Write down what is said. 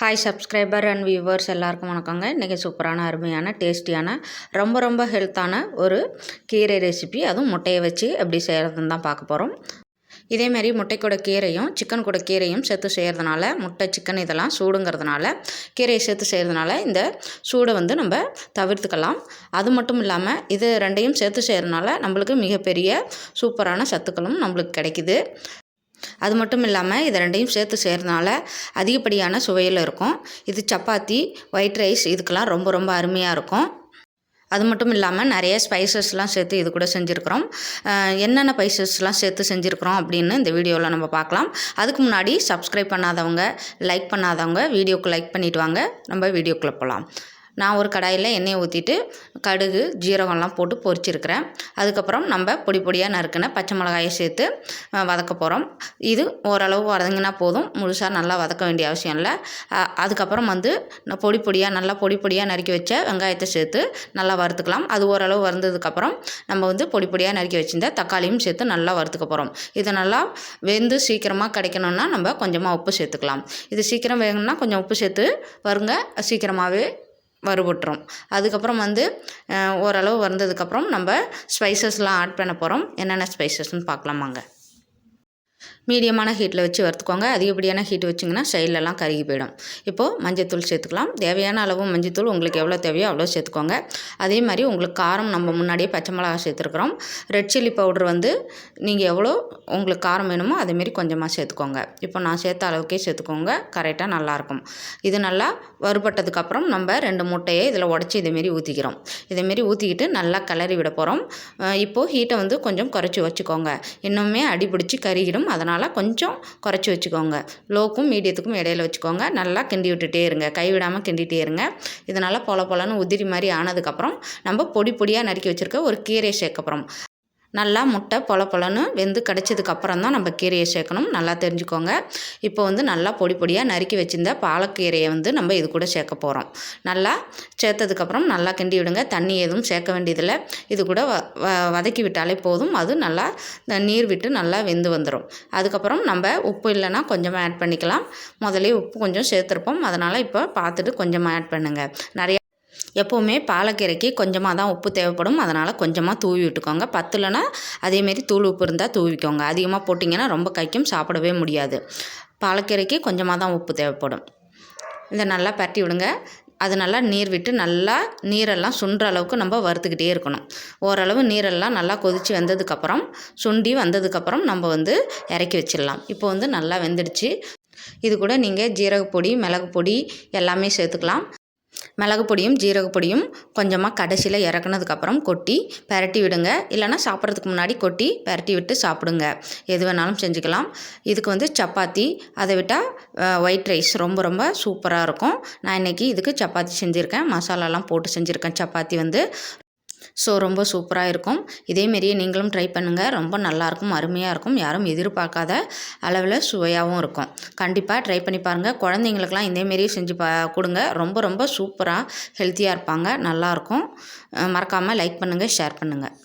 Hi subscriber and viewers எல்லாருக்கும் வணக்கங்க. இன்றைக்கி சூப்பரான அருமையான டேஸ்டியான ரொம்ப ஹெல்த்தான ஒரு கீரை ரெசிபி, அதுவும் முட்டையை வச்சு எப்படி செய்கிறதுன்னு தான் பார்க்க போகிறோம். இதேமாரி முட்டை கூட கீரையும் சிக்கன் கூட கீரையும் சேர்த்து செய்கிறதுனால, முட்டை சிக்கன் இதெல்லாம் சூடுங்கிறதுனால, கீரையை சேர்த்து செய்கிறதுனால இந்த சூடை நம்ம தவிர்த்துக்கலாம். அது மட்டும் இல்லாமல் இது ரெண்டையும் சேர்த்து செய்கிறதுனால நம்மளுக்கு மிகப்பெரிய சூப்பரான சத்துக்களும் நம்மளுக்கு கிடைக்குது. அது மட்டும் இல்லாமல் இது ரெண்டையும் சேர்த்து செய்கிறதுனால அதிகப்படியான சுவையில் இருக்கும். இது சப்பாத்தி, ஒயிட் ரைஸ் இதுக்கெல்லாம் ரொம்ப அருமையாக இருக்கும். அது மட்டும் இல்லாமல் நிறைய ஸ்பைசஸ்லாம் சேர்த்து இது கூட செஞ்சுருக்கிறோம். என்னென்ன ஸ்பைசஸ்லாம் சேர்த்து செஞ்சுருக்கிறோம் அப்படின்னு இந்த வீடியோவில் நம்ம பார்க்கலாம். அதுக்கு முன்னாடி சப்ஸ்கிரைப் பண்ணாதவங்க, லைக் பண்ணாதவங்க வீடியோக்கு லைக் பண்ணிவிட்டு வாங்க. நம்ம வீடியோக்குள்ளே போகலாம். நான் ஒரு கடாயில் எண்ணெயை ஊற்றிட்டு கடுகு, ஜீரகம்லாம் போட்டு பொரிச்சிருக்கிறேன். அதுக்கப்புறம் நம்ம பொடியாக நறுக்கின பச்சை மிளகாயை சேர்த்து வதக்க போகிறோம். இது ஓரளவு வதங்கினா போதும், முழுசாக நல்லா வதக்க வேண்டிய அவசியம் இல்லை. அதுக்கப்புறம் நல்லா பொடியாக நறுக்கி வச்ச வெங்காயத்தை சேர்த்து நல்லா வறுத்துக்கலாம். அது ஓரளவு வறுந்ததுக்கப்புறம் நம்ம பொடியாக நறுக்கி வச்சிருந்த தக்காளியும் சேர்த்து நல்லா வறுத்துக்க போகிறோம். இது நல்லா வெந்து சீக்கிரமாக கிடைக்கணுன்னா நம்ம கொஞ்சமாக உப்பு சேர்த்துக்கலாம். இது சீக்கிரம் வேகணும்னா கொஞ்சம் உப்பு சேர்த்து வருங்க, சீக்கிரமாகவே வறுபட்டுரும். அதுக்கப்புறம் ஓரளவு வந்ததுக்கப்புறம் நம்ம ஸ்பைசஸ்லாம் ஆட் பண்ண போகிறோம். என்னென்ன ஸ்பைசஸ்ன்னு பார்க்கலாமாங்க. மீடியமான ஹீட்டில் வச்சு வறுத்துக்கோங்க. அதிகப்படியான ஹீட் வச்சிங்கன்னா சைட்லலாம் கருகி போயிடும். இப்போது மஞ்சத்தூள் சேர்த்துக்கலாம். தேவையான அளவு மஞ்சத்தூள் உங்களுக்கு எவ்வளோ தேவையோ அவ்வளோ சேர்த்துக்கோங்க. அதே மாதிரி உங்களுக்கு காரம் நம்ம முன்னாடியே பச்சை மிளகா சேர்த்துருக்குறோம். ரெட் சில்லி பவுடர் நீங்கள் எவ்வளோ உங்களுக்கு காரம் வேணுமோ அதேமாரி கொஞ்சமாக சேர்த்துக்கோங்க. இப்போ நான் சேர்த்த அளவுக்கே சேர்த்துக்கோங்க, கரெக்டாக நல்லாயிருக்கும். இது நல்லா வறுபட்டதுக்கப்புறம் நம்ம 2 முட்டையை இதில் உடச்சி இதேமாரி ஊற்றிக்கிறோம். இதேமாரி ஊற்றிக்கிட்டு நல்லா கிளறி விட போகிறோம். இப்போது ஹீட்டை கொஞ்சம் குறைச்சி வச்சுக்கோங்க. இன்னுமே அடிபிடிச்சி கருகிடும். அதனால் கொஞ்சம் குறைச்சி வச்சுக்கோங்க. லோக்கும் மீடியத்துக்கும் இடையில வச்சுக்கோங்க. நல்லா கிண்டி விட்டுட்டே இருங்க, கைவிடாமல் கிண்டிகிட்டே இருங்க. இதனால் பொலன்னு உதிரி மாதிரி ஆனதுக்கப்புறம் நம்ம பொடியாக நறுக்கி வச்சுருக்க ஒரு கீரையை சேர்க்க போகிறோம். நல்லா முட்டை பொலன்னு வெந்து கிடச்சதுக்கப்புறம் தான் நம்ம கீரையை சேர்க்கணும். நல்லா தெரிஞ்சுக்கோங்க. இப்போ நல்லா பொடியாக நறுக்கி வச்சுருந்த பாலக்கீரையை நம்ம இது கூட சேர்க்க போகிறோம். நல்லா சேர்த்ததுக்கப்புறம் நல்லா கிண்டி விடுங்க. தண்ணி எதுவும் சேர்க்க வேண்டியதில்லை. இது கூட வதக்கி விட்டாலே போதும். அது நல்லா நீர் விட்டு நல்லா வெந்து வந்துடும். அதுக்கப்புறம் நம்ம உப்பு இல்லைன்னா கொஞ்சமாக ஆட் பண்ணிக்கலாம். முதலே உப்பு கொஞ்சம் சேர்த்துருப்போம், அதனால் இப்போ பார்த்துட்டு கொஞ்சமாக ஆட் பண்ணுங்கள். நிறைய எப்போவுமே பாலக்கீரைக்கு கொஞ்சமாக தான் உப்பு தேவைப்படும். அதனால் கொஞ்சமாக தூவி விட்டுக்கோங்க. பத்தலைன்னா அதேமாரி தூள் உப்பு இருந்தால் தூவிக்கோங்க. அதிகமாக போட்டிங்கன்னா ரொம்ப கைக்கும், சாப்பிடவே முடியாது. பாலக்கீரைக்கு கொஞ்சமாக தான் உப்பு தேவைப்படும். இதை நல்லா பரட்டி விடுங்க. அது நல்லா நீர் விட்டு நல்லா நீரெல்லாம் சுண்டுற அளவுக்கு நம்ம வறுத்துக்கிட்டே இருக்கணும். ஓரளவு நீரெல்லாம் நல்லா கொதித்து வந்ததுக்கப்புறம், சுண்டி வந்ததுக்கப்புறம் நம்ம இறக்கி வச்சிடலாம். இப்போ நல்லா வெந்துடுச்சு. இது கூட நீங்கள் ஜீரகப்பொடி, மிளகு பொடி எல்லாமே சேர்த்துக்கலாம். மிளகு பொடியும் ஜீரக பொடியும் கொஞ்சமாக கடைசியில் இறக்குனதுக்கப்புறம் கொட்டி பரட்டி விடுங்க. இல்லைனா சாப்பிட்றதுக்கு முன்னாடி கொட்டி பரட்டி விட்டு சாப்பிடுங்க. எது வேணாலும் செஞ்சுக்கலாம். இதுக்கு சப்பாத்தி, அதை விட்டால் ஒயிட் ரைஸ் ரொம்ப சூப்பராக இருக்கும். நான் இன்றைக்கி இதுக்கு சப்பாத்தி செஞ்சுருக்கேன். மசாலாலாம் போட்டு செஞ்சுருக்கேன். சப்பாத்தி ரொம்ப சூப்பராக இருக்கும். இதேமாரியே நீங்களும் ட்ரை பண்ணுங்கள். ரொம்ப நல்லாயிருக்கும், அருமையாக இருக்கும். யாரும் எதிர்பார்க்காத அளவில் சுவையாகவும் இருக்கும். கண்டிப்பாக ட்ரை பண்ணி பாருங்கள். குழந்தைங்களுக்கெல்லாம் இதேமாரியே செஞ்சு கொடுங்க. ரொம்ப சூப்பராக ஹெல்த்தியாக இருப்பாங்க. நல்லாயிருக்கும். மறக்காமல் லைக் பண்ணுங்கள், ஷேர் பண்ணுங்கள்.